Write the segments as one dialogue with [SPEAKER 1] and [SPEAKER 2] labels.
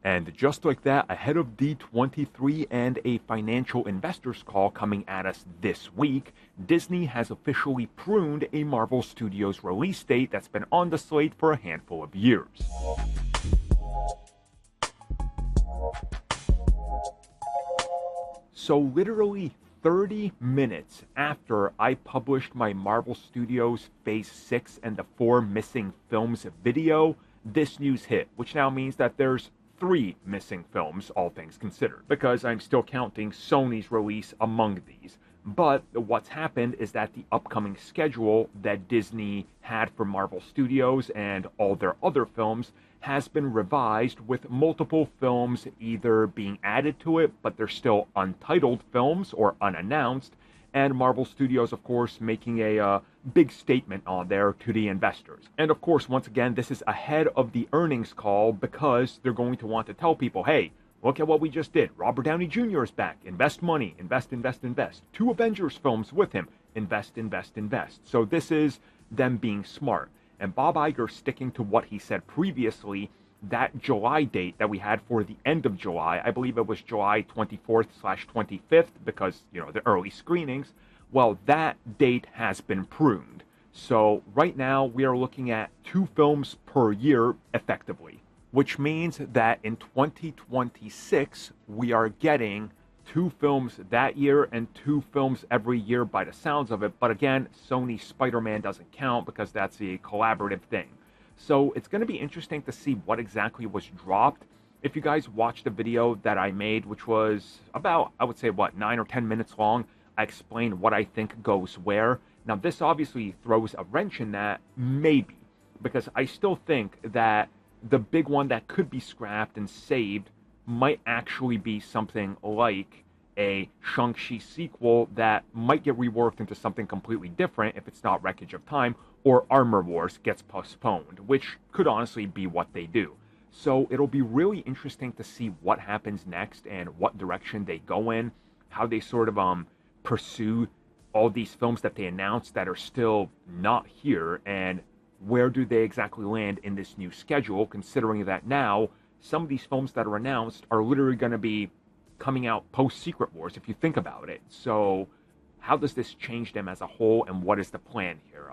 [SPEAKER 1] And just like that, ahead of D23 and a financial investors call coming at us this week, Disney has officially pruned a Marvel Studios release date that's been on the slate for a handful of years. So literally 30 minutes after I published my Marvel Studios Phase 6 and the 4 missing films video, this news hit, which now means that there's 3 missing films, all things considered, because I'm still counting Sony's release among these. But what's happened is that the upcoming schedule that Disney had for Marvel Studios and all their other films has been revised, with multiple films either being added to it, but they're still untitled films or unannounced, and Marvel Studios, of course, making a big statement on there to the investors. And of course, once again, this is ahead of the earnings call because they're going to want to tell people, hey, look at what we just did. Robert Downey Jr. is back. Invest money. Invest, invest, invest. 2 Avengers films with him. Invest, invest, invest. So this is them being smart. And Bob Iger sticking to what he said previously, that July date that we had for the end of July, I believe it was July 24th/25th because, the early screenings, well, that date has been pruned. So right now we are looking at 2 films per year effectively, which means that in 2026 we are getting 2 films that year and 2 films every year by the sounds of it. But again, Sony Spider-Man doesn't count because that's a collaborative thing. So it's going to be interesting to see what exactly was dropped. If you guys watched the video that I made, which was about, I would say, 9 or 10 minutes long, I explained what I think goes where. Now, this obviously throws a wrench in that, maybe, because I still think that the big one that could be scrapped and saved might actually be something like a Shang-Chi sequel that might get reworked into something completely different if it's not Wreckage of Time, or Armor Wars gets postponed, which could honestly be what they do. So it'll be really interesting to see what happens next and what direction they go in, how they sort of pursue all these films that they announced that are still not here, and where do they exactly land in this new schedule, considering that now some of these films that are announced are literally going to be coming out post-Secret Wars, if you think about it. So how does this change them as a whole, and what is the plan here?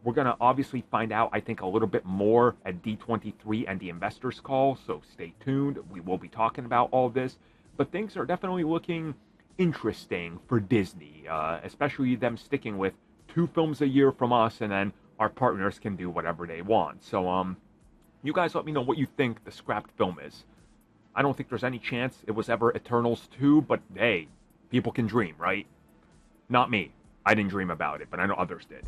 [SPEAKER 1] We're going to obviously find out, I think, a little bit more at D23 and the investors call, so stay tuned. We will be talking about all this, but things are definitely looking interesting for Disney, especially them sticking with 2 films a year from us, and then our partners can do whatever they want. So, you guys let me know what you think the scrapped film is. I don't think there's any chance it was ever Eternals 2, but hey, people can dream, right? Not me. I didn't dream about it, but I know others did.